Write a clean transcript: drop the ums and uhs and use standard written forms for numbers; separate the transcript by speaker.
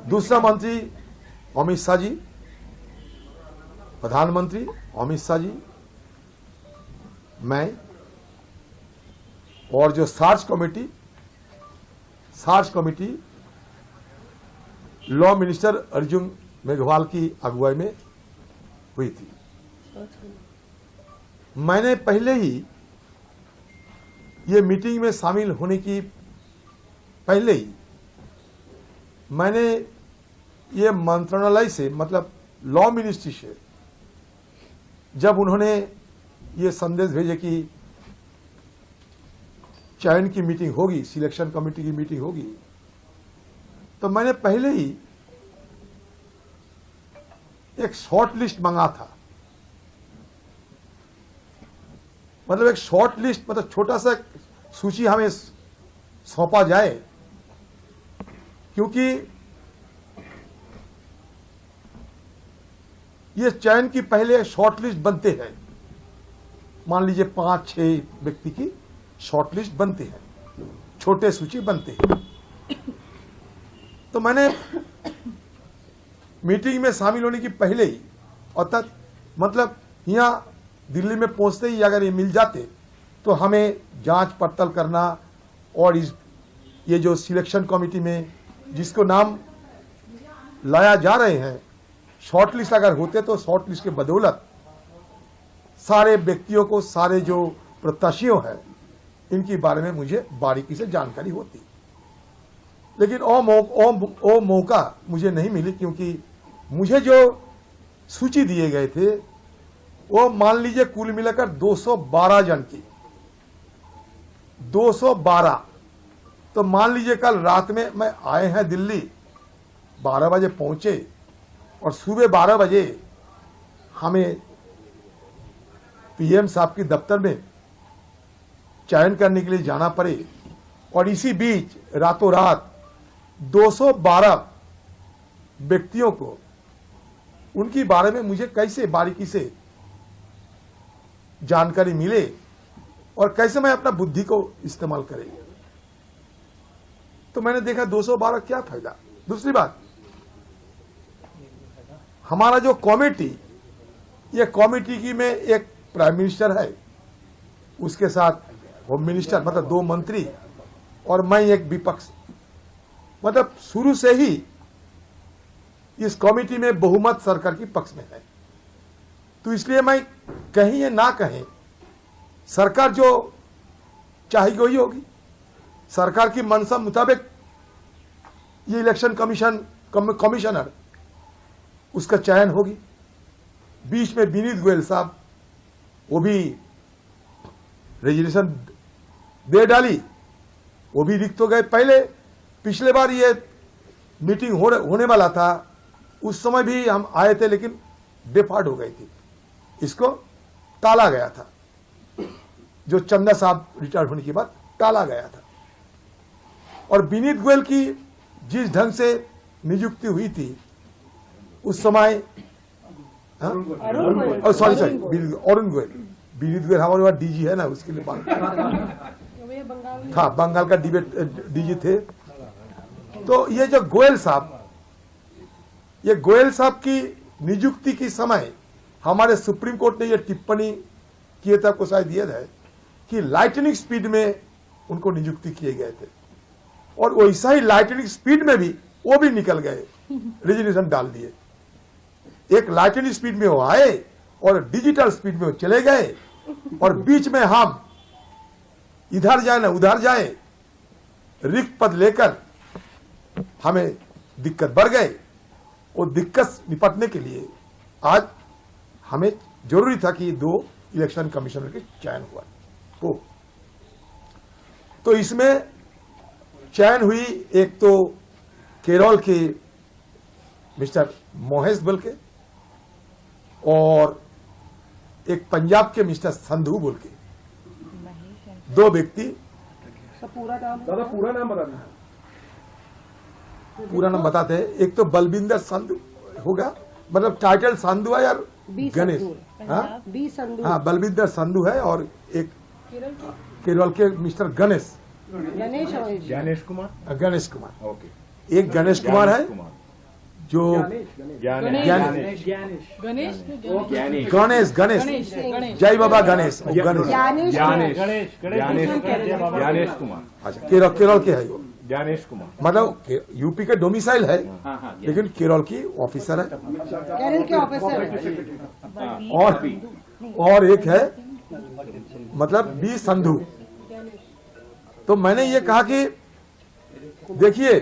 Speaker 1: दूसरा मंत्री अमित शाह जी, प्रधानमंत्री अमित शाह जी, मैं और जो सार्च committee law minister Arjun Meghwal की अगुवाई में हुई थी। मैंने पहले ही ये मीटिंग में शामिल होने की पहले ही मैंने ये मंत्रालय से, मतलब लॉ मिनिस्ट्री से, जब उन्होंने ये संदेश भेजे कि चयन की मीटिंग होगी, सिलेक्शन कमेटी की मीटिंग होगी, तो मैंने पहले ही एक शॉर्ट लिस्ट मंगा था। मतलब एक शॉर्ट लिस्ट, मतलब छोटा सा सूची हमें सौंपा जाए, क्योंकि ये चयन की पहले शॉर्ट लिस्ट बनते हैं। मान लीजिए 5-6 व्यक्ति की शॉर्ट लिस्ट बनते हैं, छोटे सूची बनते हैं। तो मैंने मीटिंग में शामिल होने की पहले ही, और मतलब यहाँ दिल्ली में पहुंचते ही अगर ये मिल जाते तो हमें जांच पड़ताल करना, और ये जो सिलेक्शन कमेटी में जिसको नाम लाया जा रहे हैं, शॉर्ट लिस्ट अगर होते तो शॉर्ट लिस्ट के बदौलत सारे व्यक्तियों को, सारे जो प्रत्याशियों हैं, इनके बारे में मुझे बारीकी से जानकारी होती। लेकिन वो मौका मुझे नहीं मिली, क्योंकि मुझे जो सूची दिए गए थे वो मान लीजिए कुल मिलाकर 212 जन की, 212। तो मान लीजिए कल रात में मैं आए हैं दिल्ली, 12 बजे पहुंचे, और सुबह 12 बजे हमें पीएम साहब की दफ्तर में चयन करने के लिए जाना पड़े, और इसी बीच रातों रात 212 व्यक्तियों को, उनकी बारे में मुझे कैसे बारीकी से जानकारी मिले और कैसे मैं अपना बुद्धि को इस्तेमाल करें। तो मैंने देखा 212 क्या फायदा। दूसरी बात, हमारा जो कमेटी, ये कमेटी की में एक प्राइम मिनिस्टर है, उसके साथ होम मिनिस्टर, मतलब 2 मंत्री, और मैं एक विपक्ष। मतलब शुरू से ही इस कमेटी में बहुमत सरकार की पक्ष में है। तो इसलिए मैं कहीं ये ना कहें, सरकार जो चाहेगी वही होगी। सरकार की मंशा मुताबिक ये इलेक्शन कमिश्नर उसका चयन होगी। बीच में विनीत गोयल साहब, वो भी रेजिग्नेशन दे डाली, वो भी रिक्त हो गए। पहले पिछले बार ये मीटिंग होने वाला था, उस समय भी हम आए थे, लेकिन डिफॉल्ट हो गई थी, इसको टाला गया था। जो चंदा साहब रिटायर होने के बाद टाला गया था। और विनीत गोयल की जिस ढंग से नियुक्ति हुई थी उस समय, अरुण गोयल, विनीत गोयल हमारे वहां डीजी है ना, उसके लिए बात था, बंगाल का डीजी थे। तो ये जो गोयल साहब की नियुक्ति के समय हमारे सुप्रीम कोर्ट ने ये टिप्पणी किए थे, आपको शायद याद है, कि लाइटनिंग स्पीड में उनको नियुक्ति किए गए थे, और वैसा ही लाइटनिंग स्पीड में भी वो भी निकल गए, रेजिग्नेशन डाल दिए। एक लाइटनिंग स्पीड में वो आए और डिजिटल स्पीड में वो चले गए, और बीच में हम इधर जाए ना उधर जाए, रिक्त पद लेकर हमें दिक्कत बढ़ गए। वो दिक्कत निपटने के लिए आज हमें जरूरी था कि 2 इलेक्शन कमिश्नर के चयन हुआ हो। तो इसमें चयन हुई, एक तो केरल के मिस्टर मोहेश बोल के, और एक पंजाब के मिस्टर संधू बोल के, 2 व्यक्ति।
Speaker 2: पूरा नाम बताना,
Speaker 1: पूरा नाम बताते हैं। एक तो बलविंदर संधू होगा, मतलब टाइटल संधू है यार, गणेश, हाँ बलविंदर संधू है, और एक केरल के मिस्टर गणेश कुमार, ओके, एक गणेश कुमार है, जो
Speaker 2: ज्ञानेश
Speaker 1: ज्ञानेश
Speaker 3: गणेश
Speaker 1: गणेश गणेश जय बाबा गणेश वो गणेश
Speaker 2: ज्ञानेश कुमार।
Speaker 1: अच्छा केरल के है वो,
Speaker 2: ज्ञानेश कुमार
Speaker 1: मतलब यूपी के डोमिसाइल है लेकिन केरल की ऑफिसर है।
Speaker 3: केरल के ऑफिसर
Speaker 1: और एक है मतलब बी संधू। तो मैंने ये कहा कि देखिए